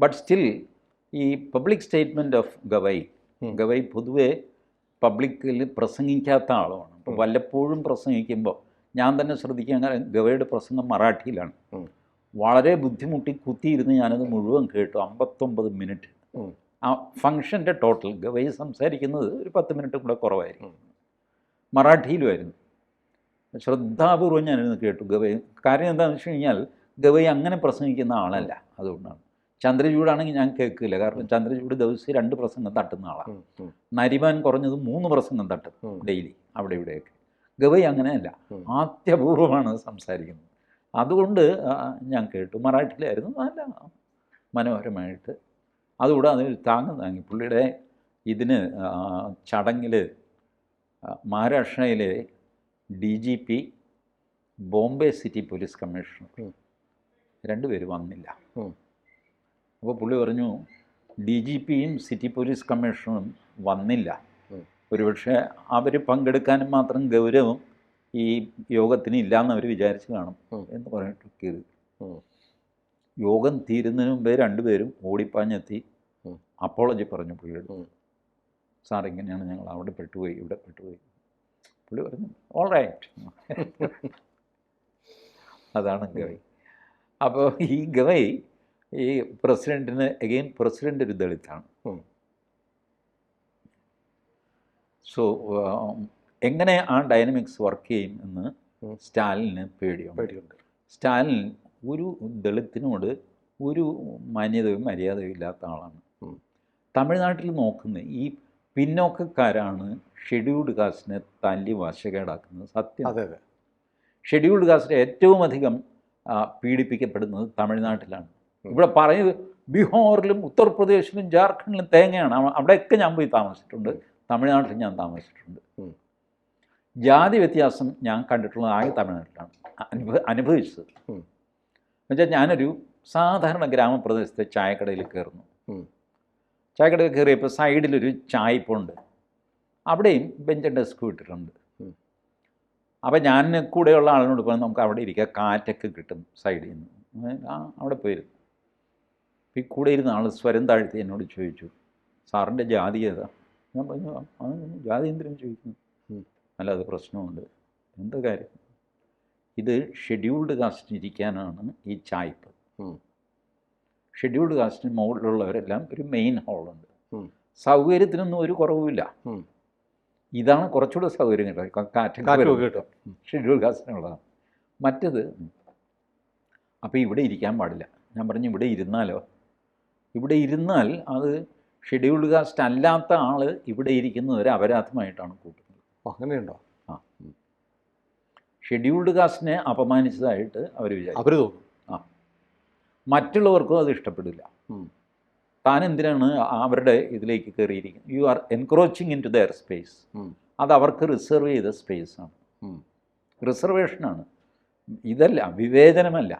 B: ബട്ട് സ്റ്റിൽ ഈ പബ്ലിക് സ്റ്റേറ്റ്മെൻറ്റ് ഓഫ് ഗവൈ പൊതുവെ പബ്ലിക്കിൽ പ്രസംഗിക്കാത്ത ആളുമാണ്. അപ്പോൾ വല്ലപ്പോഴും പ്രസംഗിക്കുമ്പോൾ ഞാൻ തന്നെ ശ്രദ്ധിക്കാൻ, ഗവൈയുടെ പ്രസംഗം മറാഠിയിലാണ്. വളരെ ബുദ്ധിമുട്ടി കുത്തിയിരുന്ന് ഞാനത് മുഴുവൻ കേട്ടു. 59 മിനിറ്റ്. ആ ഫങ്ഷൻ്റെ ടോട്ടൽ ഗവൈ സംസാരിക്കുന്നത് ഒരു 10 മിനിറ്റ് കൂടെ കുറവായിരിക്കും. മറാഠിയിലുമായിരുന്നു. ശ്രദ്ധാപൂർവം ഞാനിരുന്ന് കേട്ടു ഗവൈ. കാര്യം എന്താണെന്ന് വെച്ച് കഴിഞ്ഞാൽ ഗവൈ അങ്ങനെ പ്രസംഗിക്കുന്ന ആളല്ല, അതുകൊണ്ടാണ്. ചന്ദ്രചൂഡാണെങ്കിൽ ഞാൻ കേൾക്കില്ല, കാരണം ചന്ദ്രചൂഡ് ദിവസം 2 പ്രസംഗം തട്ടുന്ന ആളാണ്. നരിമാൻ കുറഞ്ഞത് 3 പ്രസംഗം തട്ടും ഡെയിലി അവിടെ ഇവിടെയൊക്കെ. ഗവൈ അങ്ങനെയല്ല, ആത്യപൂർവമാണ് സംസാരിക്കുന്നത്. അതുകൊണ്ട് ഞാൻ കേട്ടു. മറാഠിയിലായിരുന്നു, നല്ല മനോഹരമായിട്ട്. അതുകൂടെ അതിന് താങ്ങി. പുള്ളിയുടെ ഇതിന് ചടങ്ങിൽ മഹാരാഷ്ട്രയിലെ DGP, Bombay city police commissioner 2 പേര് വന്നില്ല. അപ്പോൾ പുള്ളി പറഞ്ഞു, DGPയും സിറ്റി പോലീസ് കമ്മീഷണറും വന്നില്ല, ഒരുപക്ഷെ അവർ പങ്കെടുക്കാനും മാത്രം ഗൗരവം ഈ യോഗത്തിന് ഇല്ലയെന്ന് അവർ വിചാരിച്ച് കാണും എന്ന് പറഞ്ഞിട്ട് കയറി. യോഗം തീരുന്നതിന് മുമ്പേ 2 പേരും ഓടിപ്പാഞ്ഞെത്തി അപ്പോളജി പറഞ്ഞു പുള്ളിയോട്. സാർ ഇങ്ങനെയാണ്, ഞങ്ങൾ അവിടെ പെട്ടുപോയി, ഇവിടെ പെട്ടുപോയി. പുള്ളി പറഞ്ഞു ഓൾ റൈറ്റ്. അതാണ് ഗവൈ. അപ്പോൾ ഈ ഗവൈ ഈ പ്രസിഡൻറ്റിന് പ്രസിഡൻ്റ് ഒരു ദളിതാണ്. സോ എങ്ങനെ ആ ഡൈനമിക്സ് വർക്ക് ചെയ്യും എന്ന് സ്റ്റാലിന് പേടിയുണ്ട്. സ്റ്റാലിൻ ഒരു ദളിത്തിനോട് ഒരു മാന്യതയും മര്യാദയും ഇല്ലാത്ത ആളാണ്. തമിഴ്നാട്ടിൽ നോക്കുന്ന ഈ പിന്നോക്കക്കാരാണ് ഷെഡ്യൂൾഡ് കാസ്റ്റിനെ തല്ലി വശകേടാക്കുന്നത്. സത്യം. ഷെഡ്യൂൾഡ് കാസ്റ്റ് ഏറ്റവും അധികം പീഡിപ്പിക്കപ്പെടുന്നത് തമിഴ്നാട്ടിലാണ്. ഇവിടെ പറയുന്നത് ബീഹാറിലും ഉത്തർപ്രദേശിലും ജാർഖണ്ഡിലും തേങ്ങയാണ്. അവിടെയൊക്കെ ഞാൻ പോയി താമസിച്ചിട്ടുണ്ട്. തമിഴ്നാട്ടിൽ ഞാൻ താമസിച്ചിട്ടുണ്ട്.
A: ഉം.
B: ജാതി വ്യത്യാസം ഞാൻ കണ്ടിട്ടുള്ളത് ആകെ തമിഴ്നാട്ടിലാണ് അനുഭവിച്ചത്.
A: ഉം.
B: എന്നുവെച്ചാൽ ഞാനൊരു സാധാരണ ഗ്രാമപ്രദേശത്തെ ചായക്കടയിൽ കയറുന്നു.
A: ഉം.
B: ചായക്കടയിൽ കയറിയപ്പോൾ സൈഡിലൊരു ചായപ്പുണ്ട്, അവിടെയും ബെഞ്ചും ഡെസ്കും ഇട്ടിട്ടുണ്ട്.
A: ഉം.
B: അപ്പം ഞാൻ കൂടെയുള്ള ആളിനോട് പറഞ്ഞു നമുക്ക് അവിടെ ഇരിക്കുക, കാറ്റൊക്കെ കിട്ടും സൈഡിൽ നിന്ന്. അവിടെ പോയിരുന്നു. ഈ കൂടെ ഇരുന്ന ആൾ സ്വരം താഴ്ത്തി എന്നോട് ചോദിച്ചു, സാറിൻ്റെ ജാതി ഏതാ? ഞാൻ പറഞ്ഞു ജാതി എന്തിനും ചോദിക്കുന്നു, അല്ല അത് പ്രശ്നമുണ്ട്. എന്താ കാര്യം? ഇത് ഷെഡ്യൂൾഡ് കാസ്റ്റിന് ഇരിക്കാനാണ് ഈ ചായ്പ്. ഷെഡ്യൂൾഡ് കാസ്റ്റിന് മുകളിലുള്ളവരെല്ലാം ഒരു മെയിൻ ഹാളുണ്ട്. സൗകര്യത്തിനൊന്നും ഒരു കുറവുമില്ല. ഇതാണ് കുറച്ചുകൂടെ സൗകര്യം കേട്ടോ, കാറ്റൊക്കെ ഷെഡ്യൂൾഡ് കാസ്റ്റിനുള്ളതാണ്. മറ്റത് അപ്പോൾ ഇവിടെ ഇരിക്കാൻ പാടില്ല. ഞാൻ പറഞ്ഞു ഇവിടെ ഇരുന്നാലോ? ഇവിടെ ഇരുന്നാൽ അത് ഷെഡ്യൂൾഡ് കാസ്റ്റ് അല്ലാത്ത ആൾ ഇവിടെ ഇരിക്കുന്നത് ഒരു അപരാധമായിട്ടാണ് കൂട്ടുന്നത്.
A: അങ്ങനെയുണ്ടോ?
B: ആ, ഷെഡ്യൂൾഡ് കാസ്റ്റിനെ അപമാനിച്ചതായിട്ട് അവർ വിചാരിക്കും.
A: അവർ തോന്നും.
B: ആ, മറ്റുള്ളവർക്കും അത് ഇഷ്ടപ്പെടില്ല. താൻ എന്തിനാണ് അവരുടെ ഇതിലേക്ക് കയറിയിരിക്കുന്നത്? You are encroaching into their space. അത് അവർക്ക് റിസർവ് ചെയ്ത സ്പേസാണ്, റിസർവേഷനാണ്. ഇതല്ല, വിവേചനമല്ല,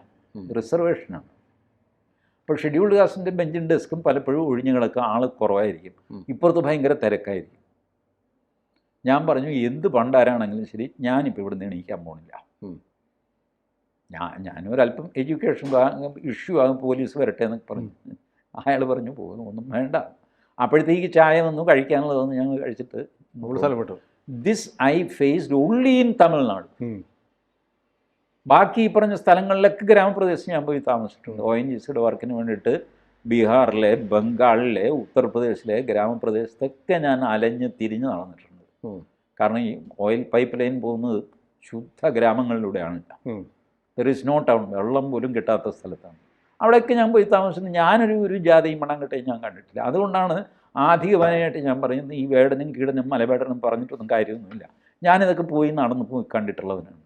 B: റിസർവേഷനാണ്. അപ്പോൾ ഷെഡ്യൂൾഡ് കാസ്റ്റിൻ്റെ ബെഞ്ചും ഡെസ്കും പലപ്പോഴും ഒഴിഞ്ഞു കിടക്കുക, ആൾ കുറവായിരിക്കും, ഇപ്പുറത്ത് ഭയങ്കര തിരക്കായിരിക്കും. ഞാൻ പറഞ്ഞു എന്ത് പണ്ടാരാണെങ്കിലും ശരി, ഞാനിപ്പോൾ ഇവിടെ നിന്ന് എണീക്കാൻ പോണില്ല. ഞാനൊരല്പം എഡ്യൂക്കേഷൻ ഇഷ്യൂ ആകും, പോലീസ് വരട്ടെ എന്നൊക്കെ പറഞ്ഞു. അയാൾ പറഞ്ഞു പോകുന്നു, ഒന്നും വേണ്ട. അപ്പോഴത്തേക്ക് ചായ വന്നു, കഴിക്കാനുള്ളതൊന്നും ഞങ്ങൾ കഴിച്ചിട്ട്
A: സ്ഥലപ്പെട്ടു.
B: This I faced only in Tamil Nadu. ബാക്കി ഈ പറഞ്ഞ സ്ഥലങ്ങളിലൊക്കെ ഗ്രാമപ്രദേശത്ത് ഞാൻ പോയി താമസിച്ചിട്ടുണ്ട്. ONGCയുടെ വർക്കിന് വേണ്ടിയിട്ട് ബീഹാറിലെ, ബംഗാളിലെ, ഉത്തർപ്രദേശിലെ ഗ്രാമപ്രദേശത്തൊക്കെ ഞാൻ അലഞ്ഞ് തിരിഞ്ഞ് നടന്നിട്ടുണ്ട്. കാരണം ഈ ഓയിൽ പൈപ്പ് ലൈൻ പോകുന്നത് ശുദ്ധ ഗ്രാമങ്ങളിലൂടെയാണ്. ദർ ഈസ് നോ ടൗൺ, വെള്ളം പോലും കിട്ടാത്ത സ്ഥലത്താണ്. അവിടെയൊക്കെ ഞാൻ പോയി താമസിക്കുന്നത്. ഞാനൊരു ജാതിയും മണ്ണാങ്കട്ടയും ഞാൻ കണ്ടിട്ടില്ല. അതുകൊണ്ടാണ് ആധികമായിട്ട് ഞാൻ പറയുന്നത് ഈ വേടനും കീടനും മലവേടനും പറഞ്ഞിട്ടൊന്നും കാര്യമൊന്നുമില്ല. ഞാനിതൊക്കെ പോയി നടന്ന് പോയി കണ്ടിട്ടുള്ളവനാണ്.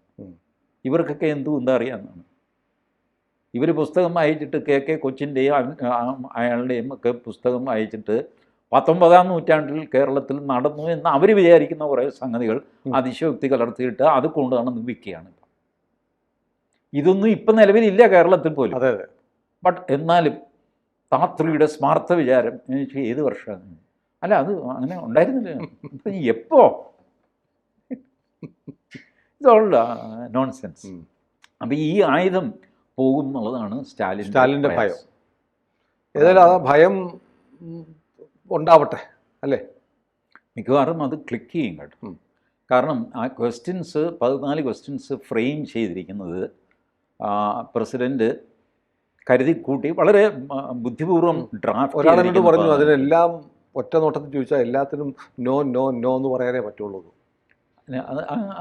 B: ഇവർക്കൊക്കെ എന്താ അറിയാമെന്നാണ്. ഇവർ പുസ്തകം വായിച്ചിട്ട് KK കൊച്ചിൻ്റെയും അയാളുടെയും ഒക്കെ പുസ്തകം വായിച്ചിട്ട് 19-ാം നൂറ്റാണ്ടിൽ കേരളത്തിൽ നടന്നു എന്ന് അവർ വിചാരിക്കുന്ന കുറേ സംഗതികൾ അതിശയോക്തി കലർത്തിയിട്ട് അത് കൊണ്ട് നടന്ന് വിൽക്കുകയാണ്. ഇതൊന്നും ഇപ്പം നിലവിലില്ല കേരളത്തിൽ പോലും.
A: അതെ അതെ.
B: ബട്ട് എന്നാലും താത്രിയുടെ സ്മാർത്ഥ വിചാരം ഏത് വർഷമാണ്? അല്ല അത് അങ്ങനെ ഉണ്ടായിരുന്നില്ല. ഇപ്പം എപ്പോ? ഇതുള്ള നോൺസെൻസ്. അപ്പം ഈ ആയുധം പോകും എന്നുള്ളതാണ് സ്റ്റാലിൻ്റെ
A: ഭയം. ഏതായാലും ആ ഭയം ഉണ്ടാവട്ടെ അല്ലേ?
B: മിക്കവാറും അത് ക്ലിക്ക് ചെയ്യും കേട്ടോ. കാരണം ആ ക്വസ്റ്റ്യൻസ് 14 ക്വസ്റ്റ്യൻസ് ഫ്രെയിം ചെയ്തിരിക്കുന്നത് പ്രസിഡന്റ് കരുതി കൂട്ടി വളരെ ബുദ്ധിപൂർവ്വം ഡ്രാഫ്റ്റ്.
A: ഒരാളെന്നോട് പറഞ്ഞു അതിനെല്ലാം ഒറ്റ നോട്ടത്തിൽ ചോദിച്ചാൽ എല്ലാത്തിനും നോ നോ നോ എന്ന് പറയാനേ പറ്റുള്ളൂ.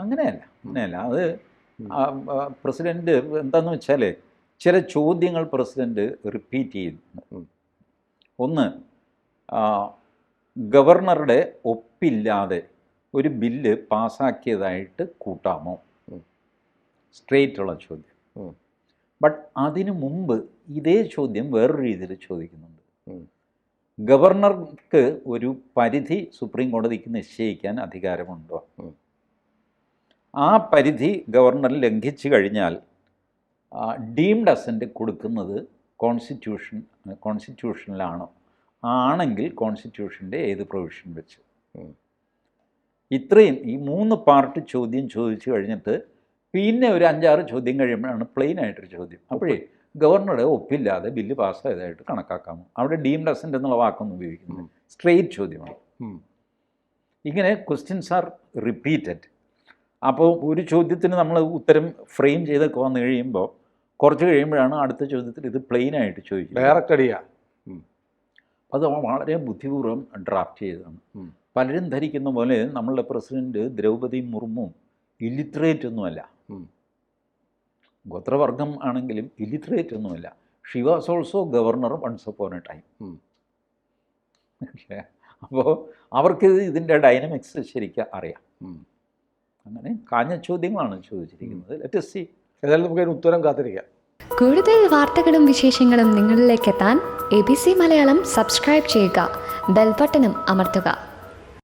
B: അങ്ങനെയല്ല അത് പ്രസിഡന്റ് എന്താണെന്ന് വെച്ചാൽ ചില ചോദ്യങ്ങൾ പ്രസിഡന്റ് റിപ്പീറ്റ് ചെയ്യുന്നു. ഒന്ന്, ഗവർണറുടെ ഒപ്പില്ലാതെ ഒരു ബില്ല് പാസ്സാക്കിയതായിട്ട് കൂട്ടാമോ? സ്ട്രെയിറ്റുള്ള ചോദ്യം. ബട്ട് അതിനു മുമ്പ് ഇതേ ചോദ്യം വേറൊരു രീതിയിൽ ചോദിക്കുന്നുണ്ട്. ഗവർണർക്ക് ഒരു പരിധി സുപ്രീം കോടതിക്ക് നിശ്ചയിക്കാൻ അധികാരമുണ്ടോ? ആ പരിധി ഗവർണർ ലംഘിച്ചു കഴിഞ്ഞാൽ ഡീംഡ് അസെൻ്റ് കൊടുക്കുന്നത് കോൺസ്റ്റിറ്റ്യൂഷനിലാണോ? ആണെങ്കിൽ കോൺസ്റ്റിറ്റ്യൂഷൻ്റെ ഏത് പ്രൊവിഷൻ വെച്ച്? ഇത്രയും ഈ 3 പാർട്ട് ചോദ്യം ചോദിച്ചു കഴിഞ്ഞിട്ട് പിന്നെ ഒരു 5-6 ചോദ്യം കഴിയുമ്പോഴാണ് പ്ലെയിൻ ആയിട്ടൊരു ചോദ്യം. അപ്പോഴേ ഗവർണറുടെ ഒപ്പില്ലാതെ ബില്ല് പാസ്സായതായിട്ട് കണക്കാക്കാമോ? അവിടെ ഡീംഡ് അസെൻ്റ് എന്നുള്ള വാക്കൊന്നും ഉപയോഗിക്കുന്നത് സ്ട്രെയിറ്റ് ചോദ്യമാണ്. ഇങ്ങനെ ക്വസ്റ്റ്യൻസ് ആർ റിപ്പീറ്റഡ്. അപ്പോൾ ഒരു ചോദ്യത്തിന് നമ്മൾ ഉത്തരം ഫ്രെയിം ചെയ്തൊക്കെ വന്നു കഴിയുമ്പോൾ കുറച്ച് കഴിയുമ്പോഴാണ് അടുത്ത ചോദ്യത്തിൽ ഇത് പ്ലെയിൻ ആയിട്ട് ചോദിക്കുന്നത്.
A: ഡയറക്റ്റ് അടിയാ.
B: അത് വളരെ ബുദ്ധിപൂർവ്വം ഡ്രാഫ്റ്റ് ചെയ്തതാണ്. പലരും ധരിക്കുന്ന പോലെ നമ്മളുടെ പ്രസിഡന്റ് ദ്രൗപദി മുർമു ഇല്ലിറ്ററേറ്റ് ഒന്നുമല്ല. ഗോത്രവർഗം ആണെങ്കിലും ഇല്ലിറ്ററേറ്റ് ഒന്നുമല്ല. She was also governor once upon a time. അപ്പോൾ അവർക്ക് ഇതിൻ്റെ ഡൈനമിക്സ് ശരിക്കും അറിയാം. അങ്ങനെ കാഞ്ഞ ചോദ്യങ്ങളാണ് ചോദിച്ചിരിക്കുന്നത്. Let us see.
A: ഏതായാലും നമുക്ക് അതിന് ഉത്തരം കാത്തിരിക്കാം.
C: കൂടുതൽ വാർത്തകളും വിശേഷങ്ങളും നിങ്ങളിലേക്ക് എത്താൻ ABC മലയാളം സബ്സ്ക്രൈബ് ചെയ്യുക, ബെൽ ബട്ടണും അമർത്തുക.